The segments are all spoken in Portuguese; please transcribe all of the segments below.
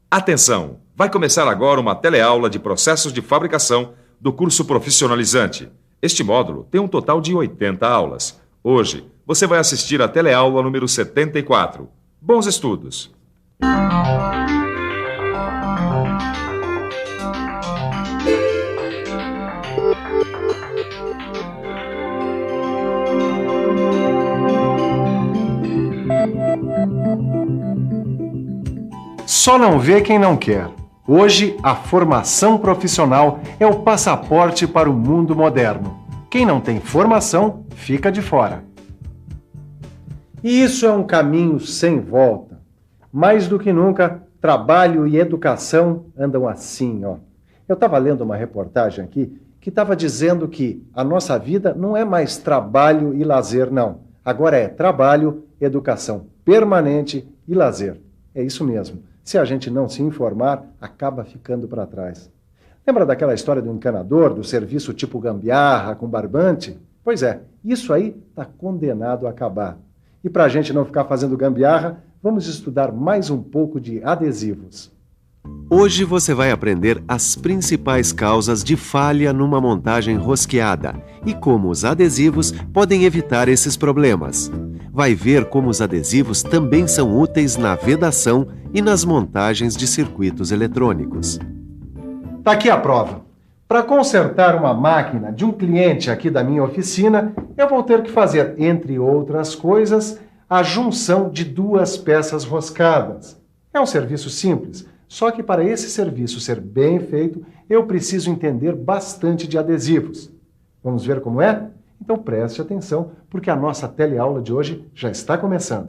Atenção! Vai começar agora uma teleaula de processos de fabricação do curso profissionalizante. Este módulo tem um total de 80 aulas. Hoje, você vai assistir a teleaula número 74. Bons estudos! Só não vê quem não quer. Hoje, a formação profissional é o passaporte para o mundo moderno. Quem não tem formação, fica de fora. E isso é um caminho sem volta. Mais do que nunca, trabalho e educação andam assim, ó. Eu estava lendo uma reportagem aqui que estava dizendo que a nossa vida não é mais trabalho e lazer, não. Agora é trabalho, educação permanente e lazer. É isso mesmo. Se a gente não se informar, acaba ficando para trás. Lembra daquela história do encanador, do serviço tipo gambiarra com barbante? Pois é, isso aí está condenado a acabar. E para a gente não ficar fazendo gambiarra, vamos estudar mais um pouco de adesivos. Hoje você vai aprender as principais causas de falha numa montagem rosqueada e como os adesivos podem evitar esses problemas. Vai ver como os adesivos também são úteis na vedação e nas montagens de circuitos eletrônicos. Tá aqui a prova. Para consertar uma máquina de um cliente aqui da minha oficina, eu vou ter que fazer, entre outras coisas, a junção de duas peças roscadas. É um serviço simples, só que para esse serviço ser bem feito, eu preciso entender bastante de adesivos. Vamos ver como é? Então preste atenção, porque a nossa teleaula de hoje já está começando.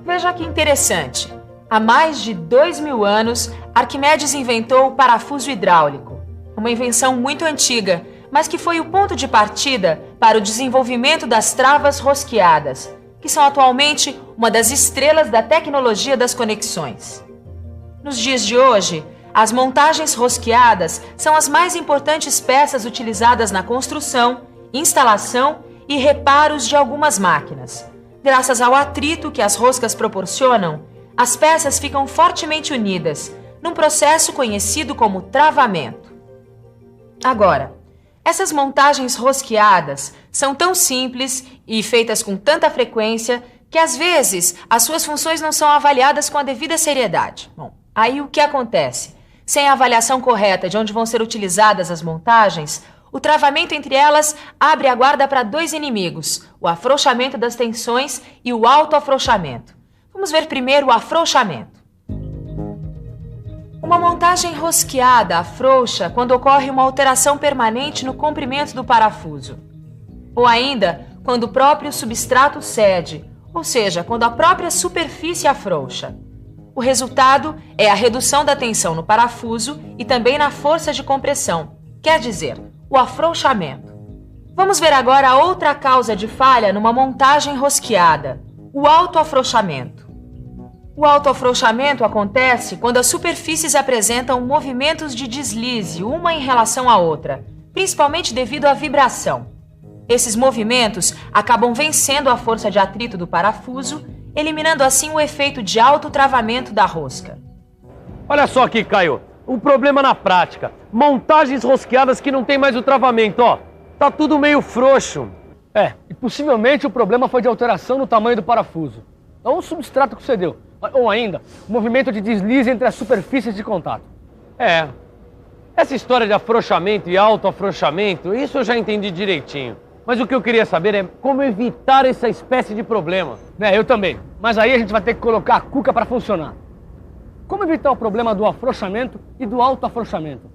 Veja que interessante. Há mais de 2000 anos, Arquimedes inventou o parafuso hidráulico. Uma invenção muito antiga, mas que foi o ponto de partida para o desenvolvimento das travas rosqueadas, que são atualmente uma das estrelas da tecnologia das conexões. Nos dias de hoje, as montagens rosqueadas são as mais importantes peças utilizadas na construção, instalação e reparos de algumas máquinas. Graças ao atrito que as roscas proporcionam, as peças ficam fortemente unidas, num processo conhecido como travamento. Agora, essas montagens rosqueadas são tão simples e feitas com tanta frequência que, às vezes, as suas funções não são avaliadas com a devida seriedade. Bom, aí o que acontece? Sem a avaliação correta de onde vão ser utilizadas as montagens, o travamento entre elas abre a guarda para dois inimigos, o afrouxamento das tensões e o autoafrouxamento. Vamos ver primeiro o afrouxamento. Uma montagem rosqueada afrouxa quando ocorre uma alteração permanente no comprimento do parafuso. Ou ainda, quando o próprio substrato cede, ou seja, quando a própria superfície afrouxa. O resultado é a redução da tensão no parafuso e também na força de compressão, quer dizer, o afrouxamento. Vamos ver agora a outra causa de falha numa montagem rosqueada, o autoafrouxamento. O autoafrouxamento acontece quando as superfícies apresentam movimentos de deslize uma em relação à outra, principalmente devido à vibração. Esses movimentos acabam vencendo a força de atrito do parafuso, eliminando assim o efeito de autotravamento da rosca. Olha só aqui, Caio, um problema na prática. Montagens rosqueadas que não tem mais o travamento, ó. Tá tudo meio frouxo. E possivelmente o problema foi de alteração no tamanho do parafuso. Ou o substrato que cedeu. Ou ainda, o movimento de deslize entre as superfícies de contato. Essa história de afrouxamento e autoafrouxamento, isso eu já entendi direitinho. Mas o que eu queria saber é como evitar essa espécie de problema. Eu também. Mas aí a gente vai ter que colocar a cuca para funcionar. Como evitar o problema do afrouxamento e do autoafrouxamento?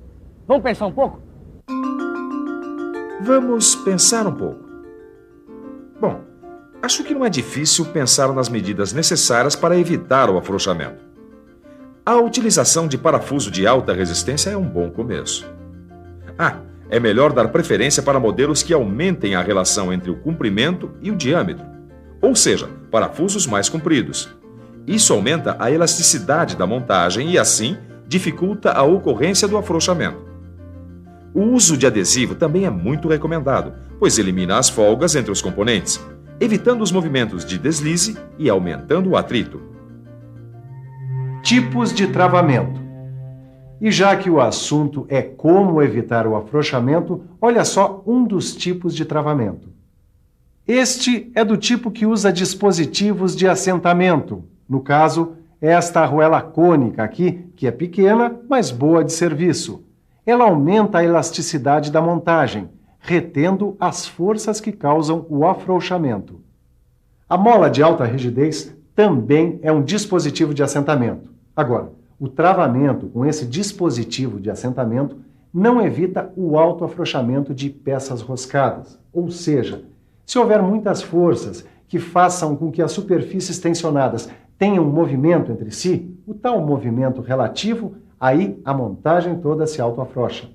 Vamos pensar um pouco? Vamos pensar um pouco. Bom, acho que não é difícil pensar nas medidas necessárias para evitar o afrouxamento. A utilização de parafuso de alta resistência é um bom começo. É melhor dar preferência para modelos que aumentem a relação entre o comprimento e o diâmetro, ou seja, parafusos mais compridos. Isso aumenta a elasticidade da montagem e, assim, dificulta a ocorrência do afrouxamento. O uso de adesivo também é muito recomendado, pois elimina as folgas entre os componentes. evitando os movimentos de deslize e aumentando o atrito. Tipos de travamento. E já que o assunto é como evitar o afrouxamento, olha só um dos tipos de travamento. Este é do tipo que usa dispositivos de assentamento. No caso, esta arruela cônica aqui, que é pequena, mas boa de serviço. Ela aumenta a elasticidade da montagem, retendo as forças que causam o afrouxamento. A mola de alta rigidez também é um dispositivo de assentamento. Agora, o travamento com esse dispositivo de assentamento não evita o autoafrouxamento de peças roscadas. Ou seja, se houver muitas forças que façam com que as superfícies tensionadas tenham um movimento entre si, o tal movimento relativo, aí a montagem toda se autoafrouxa.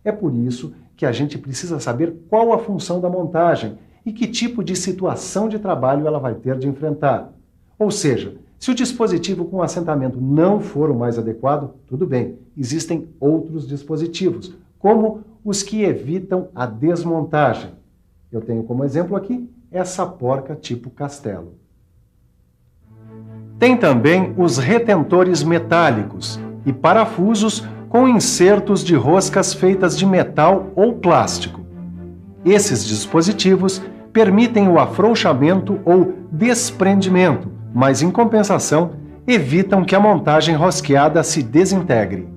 É por isso que a gente precisa saber qual a função da montagem e que tipo de situação de trabalho ela vai ter de enfrentar. Ou seja, se o dispositivo com assentamento não for o mais adequado, tudo bem, existem outros dispositivos, como os que evitam a desmontagem. Eu tenho como exemplo aqui essa porca tipo castelo. Tem também os retentores metálicos e parafusos com insertos de roscas feitas de metal ou plástico. Esses dispositivos permitem o afrouxamento ou desprendimento, mas, em compensação, evitam que a montagem rosqueada se desintegre.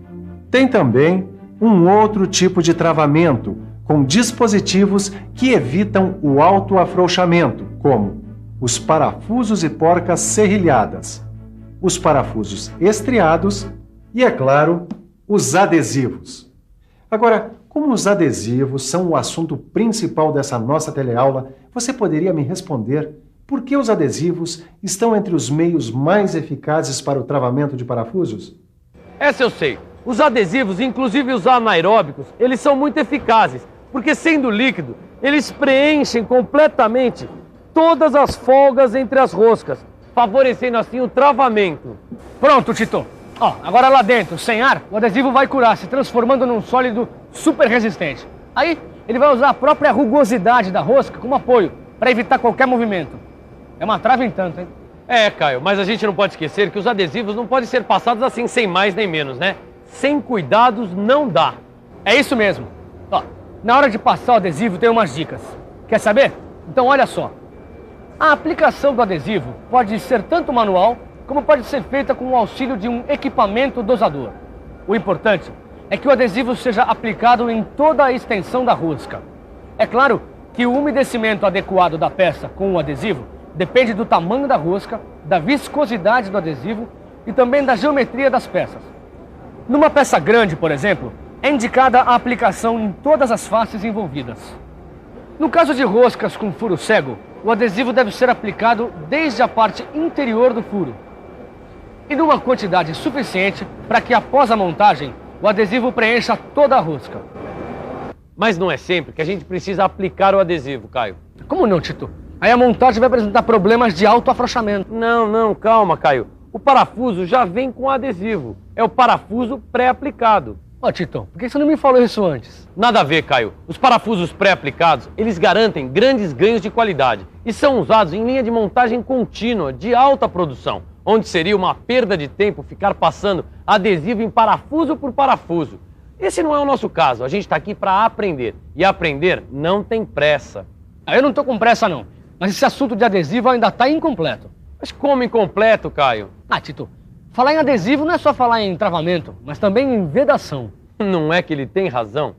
Tem também um outro tipo de travamento, com dispositivos que evitam o autoafrouxamento, como os parafusos e porcas serrilhadas, os parafusos estriados e, é claro, os adesivos. Agora, como os adesivos são o assunto principal dessa nossa teleaula, você poderia me responder por que os adesivos estão entre os meios mais eficazes para o travamento de parafusos? Essa eu sei. Os adesivos, inclusive os anaeróbicos, eles são muito eficazes, porque sendo líquido, eles preenchem completamente todas as folgas entre as roscas, favorecendo assim o travamento. Pronto, Tito. Ó, agora lá dentro, sem ar, o adesivo vai curar, se transformando num sólido super resistente. Aí, ele vai usar a própria rugosidade da rosca como apoio, para evitar qualquer movimento. É uma trava em tanto, hein? É, Caio, mas a gente não pode esquecer que os adesivos não podem ser passados assim, sem mais nem menos, né? Sem cuidados não dá. É isso mesmo. Ó, na hora de passar o adesivo tem umas dicas. Quer saber? Então olha só. A aplicação do adesivo pode ser tanto manual, como pode ser feita com o auxílio de um equipamento dosador. O importante é que o adesivo seja aplicado em toda a extensão da rosca. É claro que o umedecimento adequado da peça com o adesivo depende do tamanho da rosca, da viscosidade do adesivo e também da geometria das peças. Numa peça grande, por exemplo, é indicada a aplicação em todas as faces envolvidas. No caso de roscas com furo cego, o adesivo deve ser aplicado desde a parte interior do furo e numa quantidade suficiente para que após a montagem o adesivo preencha toda a rosca. Mas não é sempre que a gente precisa aplicar o adesivo, Caio. Como não, Tito? Aí a montagem vai apresentar problemas de autoafrouxamento. Não, calma, Caio. O parafuso já vem com adesivo. É o parafuso pré-aplicado. Ó, Tito, por que você não me falou isso antes? Nada a ver, Caio. Os parafusos pré-aplicados, eles garantem grandes ganhos de qualidade e são usados em linha de montagem contínua, de alta produção, onde seria uma perda de tempo ficar passando adesivo em parafuso por parafuso. Esse não é o nosso caso. A gente está aqui para aprender. E aprender não tem pressa. Eu não estou com pressa, não. Mas esse assunto de adesivo ainda está incompleto. Mas como incompleto, Caio? Tito, falar em adesivo não é só falar em travamento, mas também em vedação. Não é que ele tem razão?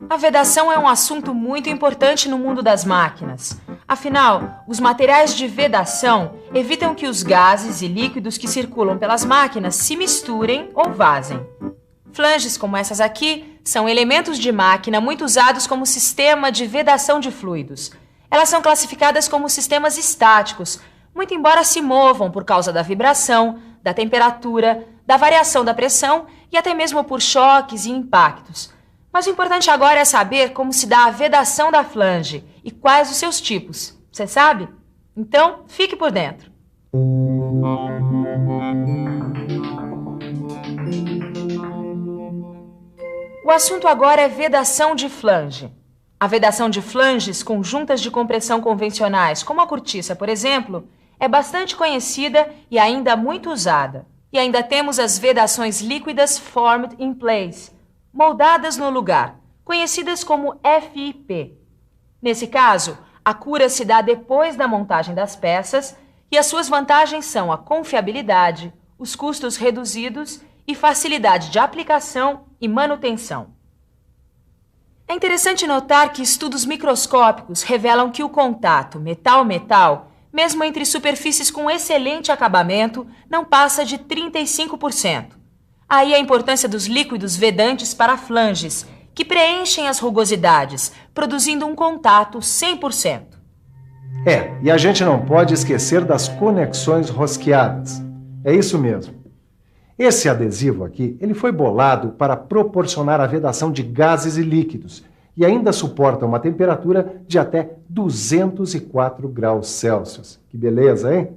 A vedação é um assunto muito importante no mundo das máquinas. Afinal, os materiais de vedação evitam que os gases e líquidos que circulam pelas máquinas se misturem ou vazem. Flanges como essas aqui são elementos de máquina muito usados como sistema de vedação de fluidos. Elas são classificadas como sistemas estáticos, muito embora se movam por causa da vibração, da temperatura, da variação da pressão e até mesmo por choques e impactos. Mas o importante agora é saber como se dá a vedação da flange e quais os seus tipos. Você sabe? Então, fique por dentro. O assunto agora é vedação de flange. A vedação de flanges com juntas de compressão convencionais, como a cortiça, por exemplo, é bastante conhecida e ainda muito usada. E ainda temos as vedações líquidas Formed in Place, moldadas no lugar, conhecidas como FIP. Nesse caso, a cura se dá depois da montagem das peças e as suas vantagens são a confiabilidade, os custos reduzidos e facilidade de aplicação e manutenção. É interessante notar que estudos microscópicos revelam que o contato metal-metal, mesmo entre superfícies com excelente acabamento, não passa de 35%. Aí a importância dos líquidos vedantes para flanges, que preenchem as rugosidades, produzindo um contato 100%. E a gente não pode esquecer das conexões rosqueadas. É isso mesmo. Esse adesivo aqui, ele foi bolado para proporcionar a vedação de gases e líquidos e ainda suporta uma temperatura de até 204 graus Celsius. Que beleza, hein?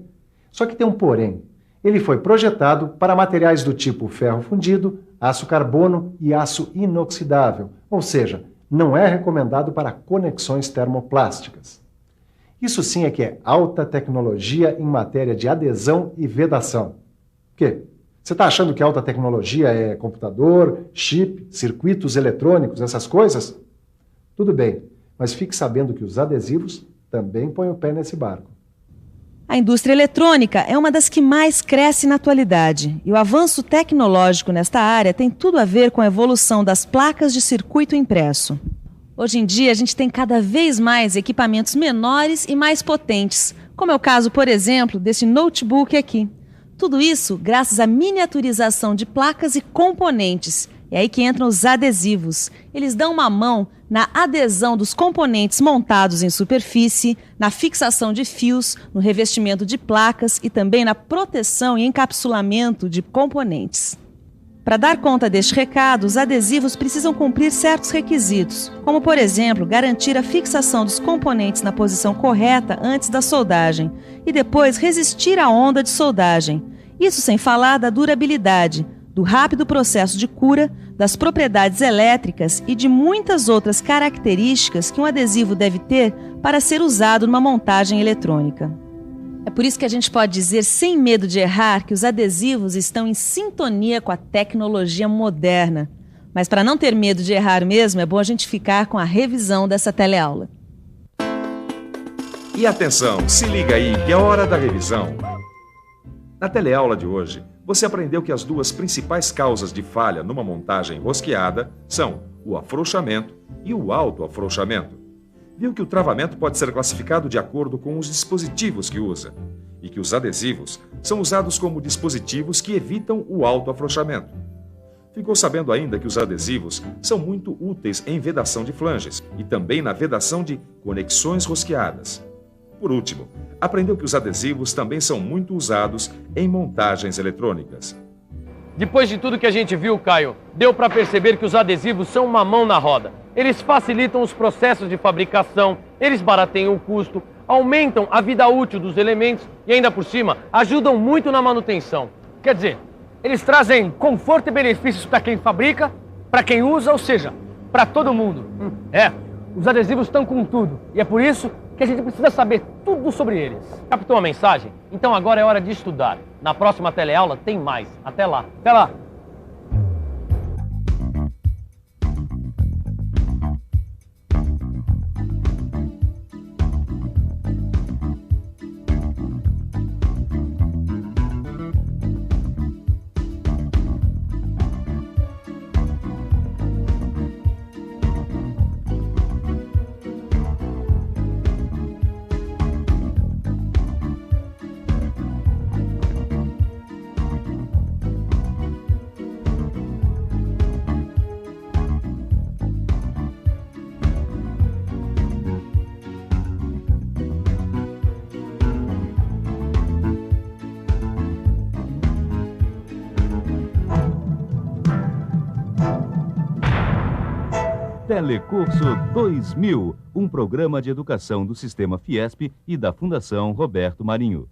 Só que tem um porém. Ele foi projetado para materiais do tipo ferro fundido, aço carbono e aço inoxidável, ou seja, não é recomendado para conexões termoplásticas. Isso sim é que é alta tecnologia em matéria de adesão e vedação. O quê? Você está achando que alta tecnologia é computador, chip, circuitos eletrônicos, essas coisas? Tudo bem, mas fique sabendo que os adesivos também põem o pé nesse barco. A indústria eletrônica é uma das que mais cresce na atualidade e o avanço tecnológico nesta área tem tudo a ver com a evolução das placas de circuito impresso. Hoje em dia, a gente tem cada vez mais equipamentos menores e mais potentes, como é o caso, por exemplo, desse notebook aqui. Tudo isso graças à miniaturização de placas e componentes. É aí que entram os adesivos. Eles dão uma mão na adesão dos componentes montados em superfície, na fixação de fios, no revestimento de placas e também na proteção e encapsulamento de componentes. Para dar conta deste recado, os adesivos precisam cumprir certos requisitos, como, por exemplo, garantir a fixação dos componentes na posição correta antes da soldagem e depois resistir à onda de soldagem. Isso sem falar da durabilidade, do rápido processo de cura, das propriedades elétricas e de muitas outras características que um adesivo deve ter para ser usado numa montagem eletrônica. É por isso que a gente pode dizer, sem medo de errar, que os adesivos estão em sintonia com a tecnologia moderna. Mas para não ter medo de errar mesmo, é bom a gente ficar com a revisão dessa teleaula. E atenção, se liga aí que é hora da revisão. Na teleaula de hoje, você aprendeu que as duas principais causas de falha numa montagem rosqueada são o afrouxamento e o autoafrouxamento. Viu que o travamento pode ser classificado de acordo com os dispositivos que usa e que os adesivos são usados como dispositivos que evitam o autoafrouxamento. Ficou sabendo ainda que os adesivos são muito úteis em vedação de flanges e também na vedação de conexões rosqueadas. Por último, aprendeu que os adesivos também são muito usados em montagens eletrônicas. Depois de tudo que a gente viu, Caio, deu para perceber que os adesivos são uma mão na roda. Eles facilitam os processos de fabricação, eles barateiam o custo, aumentam a vida útil dos elementos e ainda por cima ajudam muito na manutenção. Quer dizer, eles trazem conforto e benefícios para quem fabrica, para quem usa, ou seja, para todo mundo. Os adesivos estão com tudo e é por isso que a gente precisa saber tudo sobre eles. Captou a mensagem? Então agora é hora de estudar. Na próxima teleaula tem mais. Até lá. Até lá. Telecurso 2000, um programa de educação do Sistema Fiesp e da Fundação Roberto Marinho.